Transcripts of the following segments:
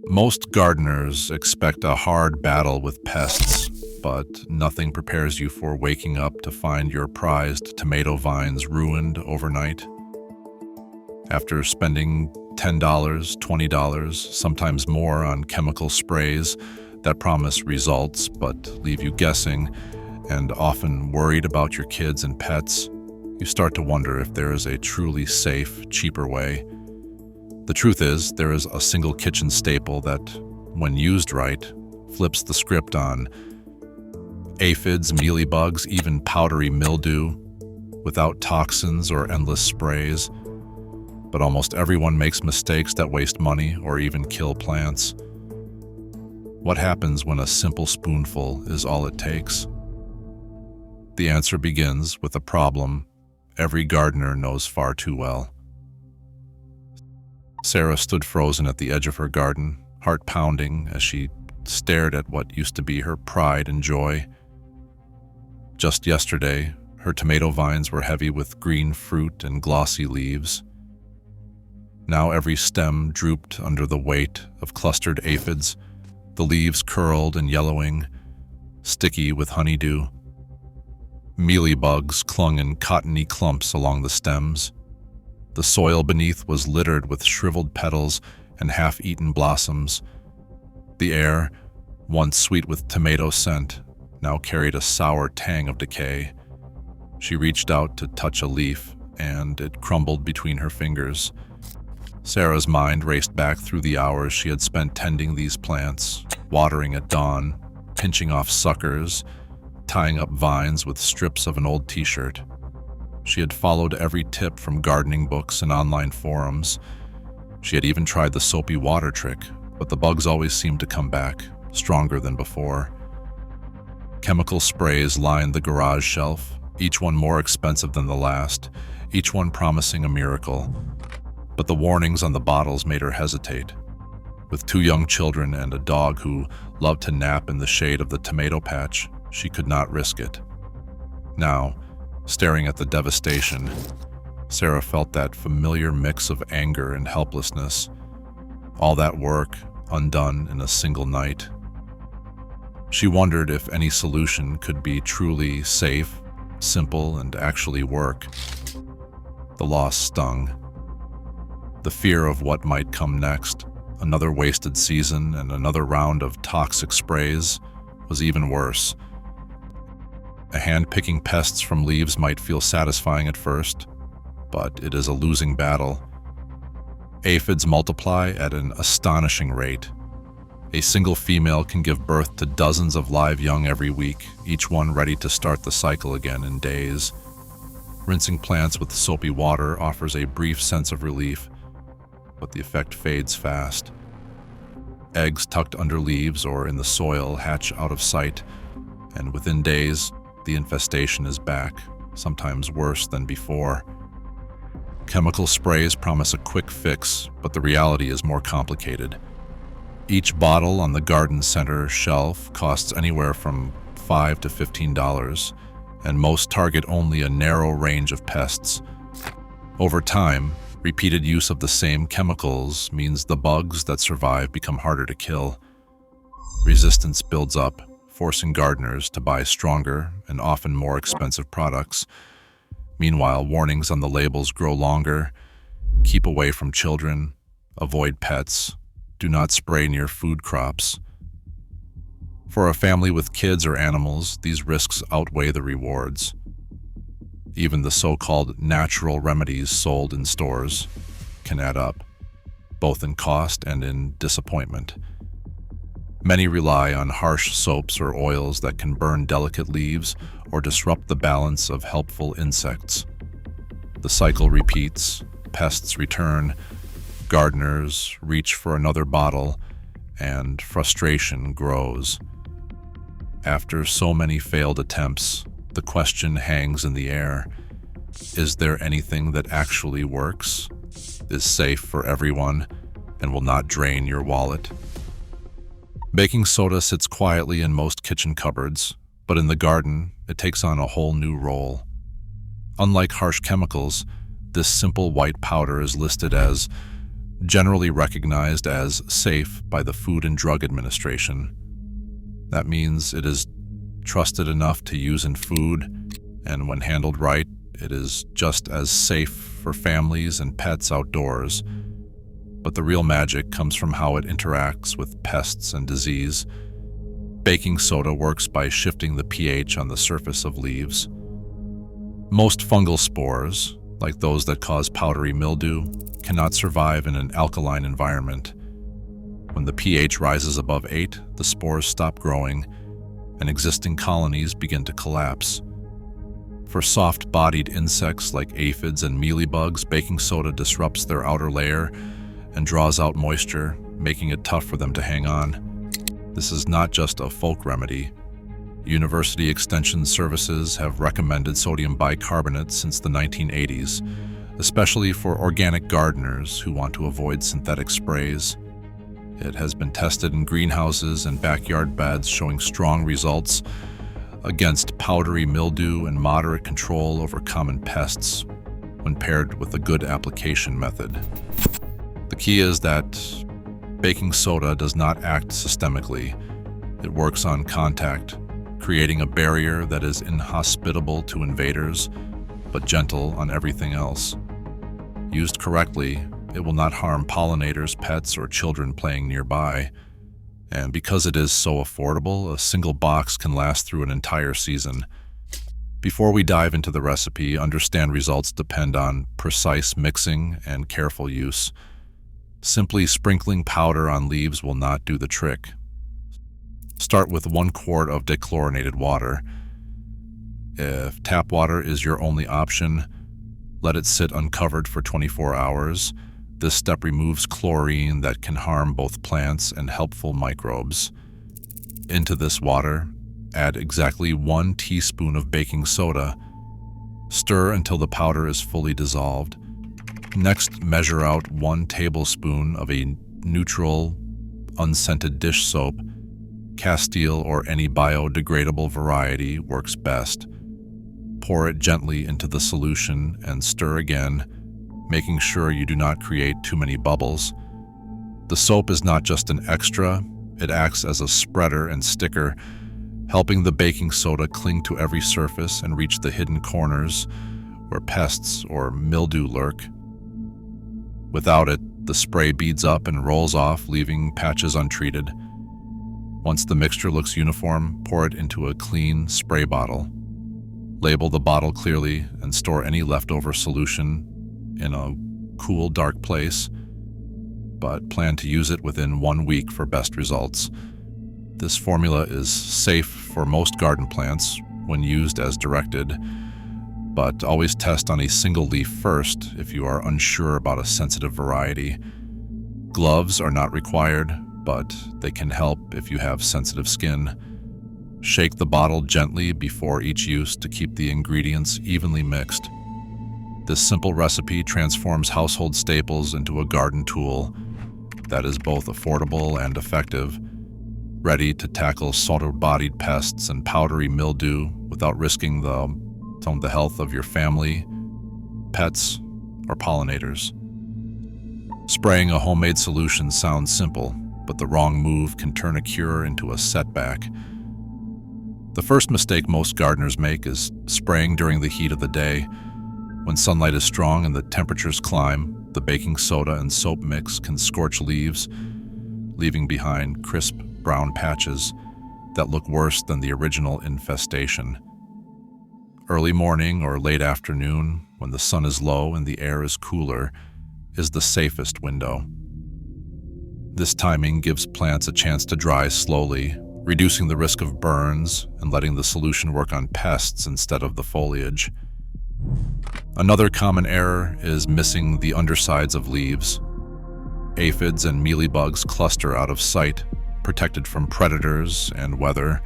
Most gardeners expect a hard battle with pests, but nothing prepares you for waking up to find your prized tomato vines ruined overnight. After spending $10, $20, sometimes more on chemical sprays that promise results but leave you guessing and often worried about your kids and pets, you start to wonder if there is a truly safe, cheaper way. The truth is, there is a single kitchen staple that, when used right, flips the script on aphids, mealybugs, even powdery mildew, without toxins or endless sprays. But almost everyone makes mistakes that waste money or even kill plants. What happens when a simple spoonful is all it takes? The answer begins with a problem every gardener knows far too well. Sarah stood frozen at the edge of her garden, heart pounding as she stared at what used to be her pride and joy. Just yesterday, her tomato vines were heavy with green fruit and glossy leaves. Now every stem drooped under the weight of clustered aphids, the leaves curled and yellowing, sticky with honeydew. Mealybugs clung in cottony clumps along the stems. The soil beneath was littered with shriveled petals and half-eaten blossoms. The air, once sweet with tomato scent, now carried a sour tang of decay. She reached out to touch a leaf, and it crumbled between her fingers. Sarah's mind raced back through the hours she had spent tending these plants, watering at dawn, pinching off suckers, tying up vines with strips of an old t-shirt. She had followed every tip from gardening books and online forums. She had even tried the soapy water trick, but the bugs always seemed to come back, stronger than before. Chemical sprays lined the garage shelf, each one more expensive than the last, each one promising a miracle. But the warnings on the bottles made her hesitate. With 2 young children and a dog who loved to nap in the shade of the tomato patch, she could not risk it. Now, staring at the devastation, Sarah felt that familiar mix of anger and helplessness. All that work undone in a single night. She wondered if any solution could be truly safe, simple, and actually work. The loss stung. The fear of what might come next, another wasted season and another round of toxic sprays, was even worse. A hand picking pests from leaves might feel satisfying at first, but it is a losing battle. Aphids multiply at an astonishing rate. A single female can give birth to dozens of live young every week, each one ready to start the cycle again in days. Rinsing plants with soapy water offers a brief sense of relief, but the effect fades fast. Eggs tucked under leaves or in the soil hatch out of sight, and within days, the infestation is back, sometimes worse than before. Chemical sprays promise a quick fix, but the reality is more complicated. Each bottle on the garden center shelf costs anywhere from $5 to $15, and most target only a narrow range of pests. Over time, repeated use of the same chemicals means the bugs that survive become harder to kill. Resistance builds up, forcing gardeners to buy stronger and often more expensive products. Meanwhile, warnings on the labels grow longer. Keep away from children, avoid pets, do not spray near food crops. For a family with kids or animals, these risks outweigh the rewards. Even the so-called natural remedies sold in stores can add up, both in cost and in disappointment. Many rely on harsh soaps or oils that can burn delicate leaves or disrupt the balance of helpful insects. The cycle repeats, pests return, gardeners reach for another bottle, and frustration grows. After so many failed attempts, the question hangs in the air. Is there anything that actually works, is safe for everyone, and will not drain your wallet? Baking soda sits quietly in most kitchen cupboards, but in the garden, it takes on a whole new role. Unlike harsh chemicals, this simple white powder is listed as generally recognized as safe by the Food and Drug Administration. That means it is trusted enough to use in food, and when handled right, it is just as safe for families and pets outdoors. But the real magic comes from how it interacts with pests and disease. Baking soda works by shifting the pH on the surface of leaves. Most fungal spores, like those that cause powdery mildew, cannot survive in an alkaline environment. When the pH rises above 8, the spores stop growing, and existing colonies begin to collapse. For soft-bodied insects like aphids and mealybugs, baking soda disrupts their outer layer and draws out moisture, making it tough for them to hang on. This is not just a folk remedy. University Extension Services have recommended sodium bicarbonate since the 1980s, especially for organic gardeners who want to avoid synthetic sprays. It has been tested in greenhouses and backyard beds, showing strong results against powdery mildew and moderate control over common pests when paired with a good application method. The key is that baking soda does not act systemically. It works on contact, creating a barrier that is inhospitable to invaders, but gentle on everything else. Used correctly, it will not harm pollinators, pets, or children playing nearby. And because it is so affordable, a single box can last through an entire season. Before we dive into the recipe, understand results depend on precise mixing and careful use. Simply sprinkling powder on leaves will not do the trick. Start with 1 quart of dechlorinated water. If tap water is your only option, let it sit uncovered for 24 hours. This step removes chlorine that can harm both plants and helpful microbes. Into this water, add exactly 1 teaspoon of baking soda. Stir until the powder is fully dissolved. Next, measure out 1 tablespoon of a neutral, unscented dish soap. Castile or any biodegradable variety works best. Pour it gently into the solution and stir again, making sure you do not create too many bubbles. The soap is not just an extra, it acts as a spreader and sticker, helping the baking soda cling to every surface and reach the hidden corners where pests or mildew lurk. Without it, the spray beads up and rolls off, leaving patches untreated. Once the mixture looks uniform, pour it into a clean spray bottle. Label the bottle clearly and store any leftover solution in a cool, dark place, but plan to use it within 1 week for best results. This formula is safe for most garden plants when used as directed, but always test on a single leaf first if you are unsure about a sensitive variety. Gloves are not required, but they can help if you have sensitive skin. Shake the bottle gently before each use to keep the ingredients evenly mixed. This simple recipe transforms household staples into a garden tool that is both affordable and effective, ready to tackle soda-bodied pests and powdery mildew without risking the health of your family, pets, or pollinators. Spraying a homemade solution sounds simple, but the wrong move can turn a cure into a setback. The first mistake most gardeners make is spraying during the heat of the day. When sunlight is strong and the temperatures climb, the baking soda and soap mix can scorch leaves, leaving behind crisp brown patches that look worse than the original infestation. Early morning or late afternoon, when the sun is low and the air is cooler, is the safest window. This timing gives plants a chance to dry slowly, reducing the risk of burns and letting the solution work on pests instead of the foliage. Another common error is missing the undersides of leaves. Aphids and mealybugs cluster out of sight, protected from predators and weather.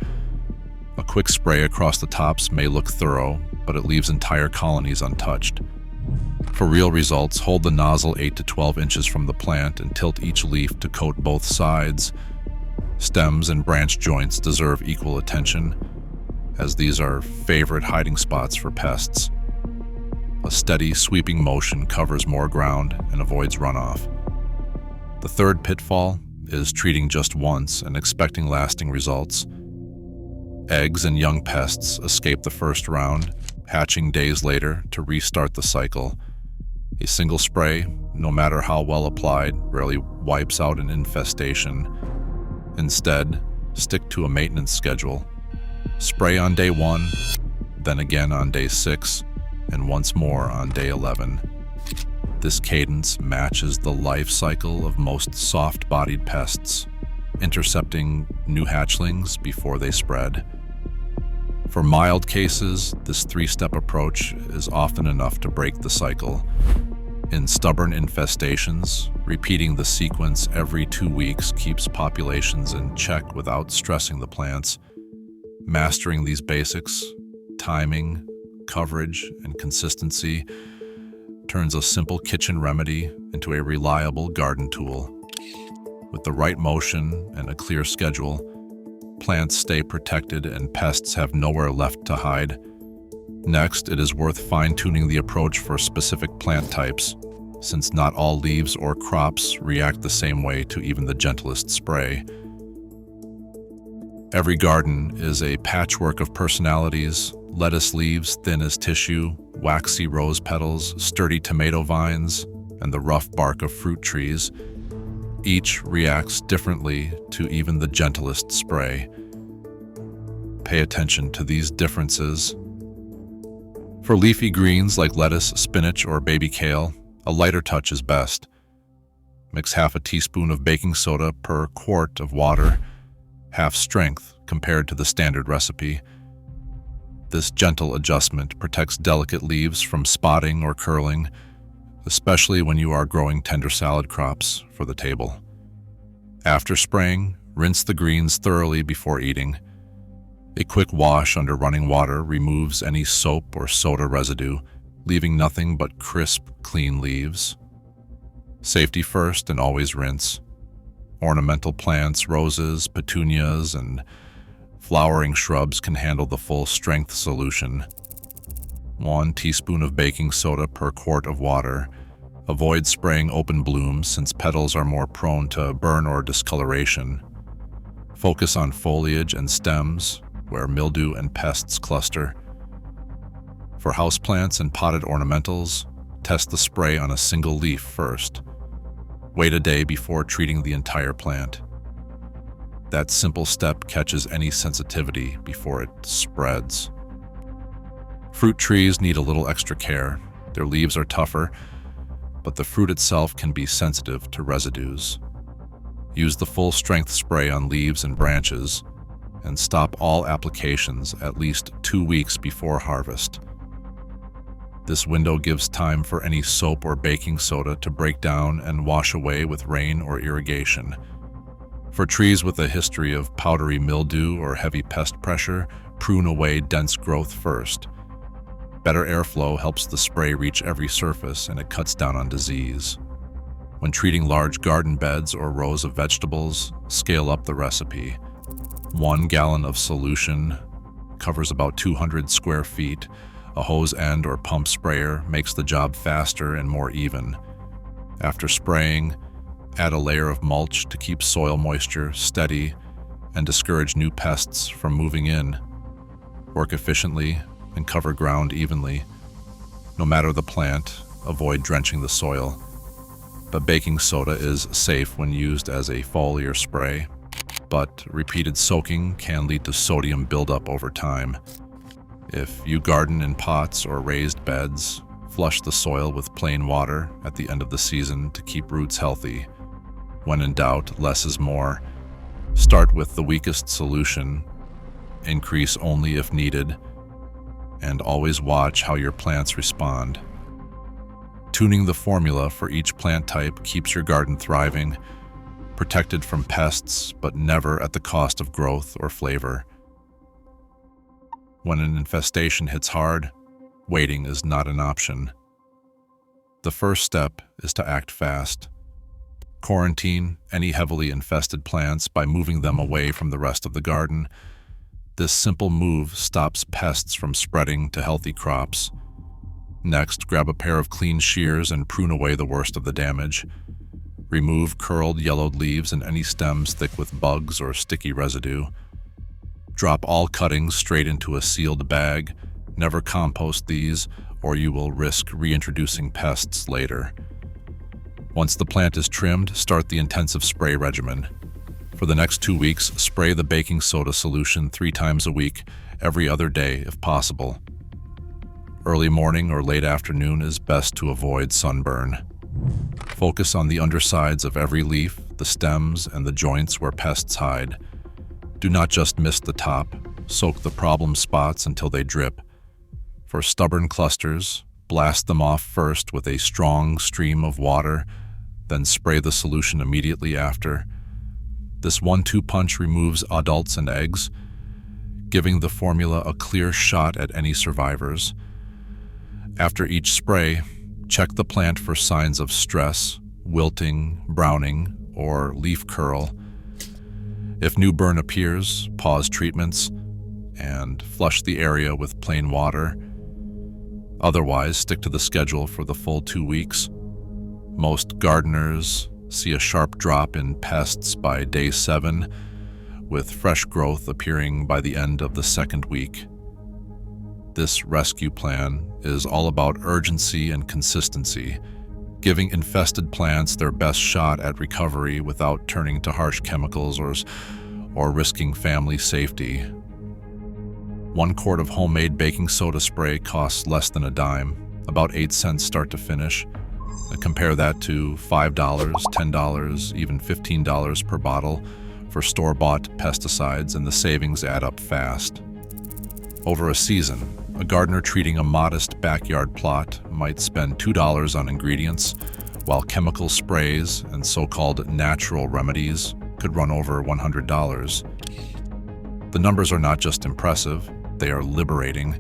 A quick spray across the tops may look thorough, but it leaves entire colonies untouched. For real results, hold the nozzle 8 to 12 inches from the plant and tilt each leaf to coat both sides. Stems and branch joints deserve equal attention, as these are favorite hiding spots for pests. A steady, sweeping motion covers more ground and avoids runoff. The third pitfall is treating just once and expecting lasting results. Eggs and young pests escape the first round, hatching days later to restart the cycle. A single spray, no matter how well applied, rarely wipes out an infestation. Instead, stick to a maintenance schedule. Spray on day 1, then again on day 6, and once more on day 11. This cadence matches the life cycle of most soft-bodied pests, intercepting new hatchlings before they spread. For mild cases, this 3-step approach is often enough to break the cycle. In stubborn infestations, repeating the sequence every 2 weeks keeps populations in check without stressing the plants. Mastering these basics, timing, coverage, and consistency, turns a simple kitchen remedy into a reliable garden tool. With the right motion and a clear schedule, plants stay protected and pests have nowhere left to hide. Next, it is worth fine-tuning the approach for specific plant types, since not all leaves or crops react the same way to even the gentlest spray. Every garden is a patchwork of personalities: lettuce leaves thin as tissue, waxy rose petals, sturdy tomato vines, and the rough bark of fruit trees. Each reacts differently to even the gentlest spray. Pay attention to these differences. For leafy greens like lettuce, spinach, or baby kale, a lighter touch is best. Mix half a teaspoon of baking soda per quart of water, half strength compared to the standard recipe. This gentle adjustment protects delicate leaves from spotting or curling, especially when you are growing tender salad crops for the table. After spraying, rinse the greens thoroughly before eating. A quick wash under running water removes any soap or soda residue, leaving nothing but crisp, clean leaves. Safety first and always rinse. Ornamental plants, roses, petunias, and flowering shrubs can handle the full-strength solution. 1 teaspoon of baking soda per quart of water. Avoid spraying open blooms since petals are more prone to burn or discoloration. Focus on foliage and stems, where mildew and pests cluster. For houseplants and potted ornamentals, test the spray on a single leaf first. Wait a day before treating the entire plant. That simple step catches any sensitivity before it spreads. Fruit trees need a little extra care. Their leaves are tougher, but the fruit itself can be sensitive to residues. Use the full-strength spray on leaves and branches, and stop all applications at least 2 weeks before harvest. This window gives time for any soap or baking soda to break down and wash away with rain or irrigation. For trees with a history of powdery mildew or heavy pest pressure, prune away dense growth first. Better airflow helps the spray reach every surface and it cuts down on disease. When treating large garden beds or rows of vegetables, scale up the recipe. 1 gallon of solution covers about 200 square feet. A hose end or pump sprayer makes the job faster and more even. After spraying, add a layer of mulch to keep soil moisture steady and discourage new pests from moving in. Work efficiently and cover ground evenly. No matter the plant, avoid drenching the soil. But baking soda is safe when used as a foliar spray, but repeated soaking can lead to sodium buildup over time. If you garden in pots or raised beds, flush the soil with plain water at the end of the season to keep roots healthy. When in doubt, less is more. Start with the weakest solution, increase only if needed, and always watch how your plants respond. Tuning the formula for each plant type keeps your garden thriving, protected from pests, but never at the cost of growth or flavor. When an infestation hits hard, waiting is not an option. The first step is to act fast. Quarantine any heavily infested plants by moving them away from the rest of the garden. This simple move stops pests from spreading to healthy crops. Next, grab a pair of clean shears and prune away the worst of the damage. Remove curled, yellowed leaves and any stems thick with bugs or sticky residue. Drop all cuttings straight into a sealed bag. Never compost these, or you will risk reintroducing pests later. Once the plant is trimmed, start the intensive spray regimen. For the next 2 weeks, spray the baking soda solution 3 times a week, every other day if possible. Early morning or late afternoon is best to avoid sunburn. Focus on the undersides of every leaf, the stems, and the joints where pests hide. Do not just mist the top, soak the problem spots until they drip. For stubborn clusters, blast them off first with a strong stream of water, then spray the solution immediately after. This 1-2 punch removes adults and eggs, giving the formula a clear shot at any survivors. After each spray, check the plant for signs of stress, wilting, browning, or leaf curl. If new burn appears, pause treatments and flush the area with plain water. Otherwise, stick to the schedule for the full 2 weeks. Most gardeners see a sharp drop in pests by day 7, with fresh growth appearing by the end of the 2nd week. This rescue plan is all about urgency and consistency, giving infested plants their best shot at recovery without turning to harsh chemicals or risking family safety. 1 quart of homemade baking soda spray costs less than a dime, about 8 cents start to finish. Compare that to $5, $10, even $15 per bottle for store-bought pesticides, and the savings add up fast. Over a season, a gardener treating a modest backyard plot might spend $2 on ingredients, while chemical sprays and so-called natural remedies could run over $100. The numbers are not just impressive, they are liberating.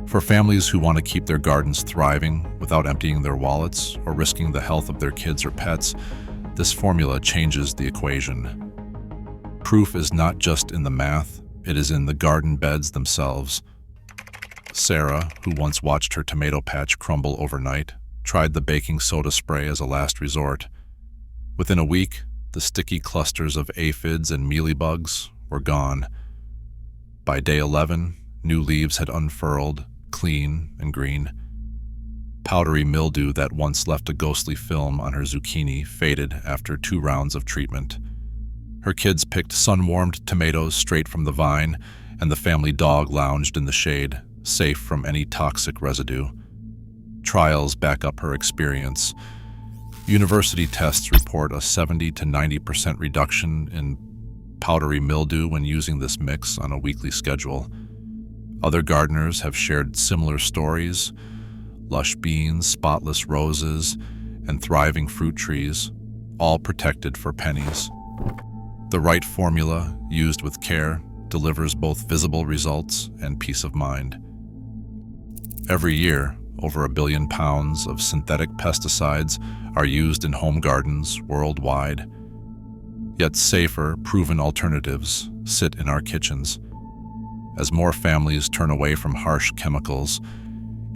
For families who want to keep their gardens thriving without emptying their wallets or risking the health of their kids or pets, this formula changes the equation. Proof is not just in the math, it is in the garden beds themselves. Sarah, who once watched her tomato patch crumble overnight, tried the baking soda spray as a last resort. Within a week, the sticky clusters of aphids and mealybugs were gone. By day 11, new leaves had unfurled, clean and green. Powdery mildew that once left a ghostly film on her zucchini faded after 2 rounds of treatment. Her kids picked sun-warmed tomatoes straight from the vine, and the family dog lounged in the shade, safe from any toxic residue. Trials back up her experience. University tests report a 70 to 90% reduction in powdery mildew when using this mix on a weekly schedule. Other gardeners have shared similar stories: lush beans, spotless roses, and thriving fruit trees, all protected for pennies. The right formula, used with care, delivers both visible results and peace of mind. Every year, over 1 billion pounds of synthetic pesticides are used in home gardens worldwide. Yet safer, proven alternatives sit in our kitchens. As more families turn away from harsh chemicals,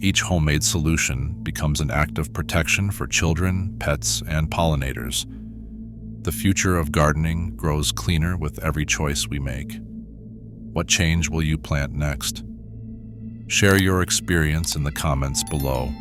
each homemade solution becomes an act of protection for children, pets, and pollinators. The future of gardening grows cleaner with every choice we make. What change will you plant next? Share your experience in the comments below.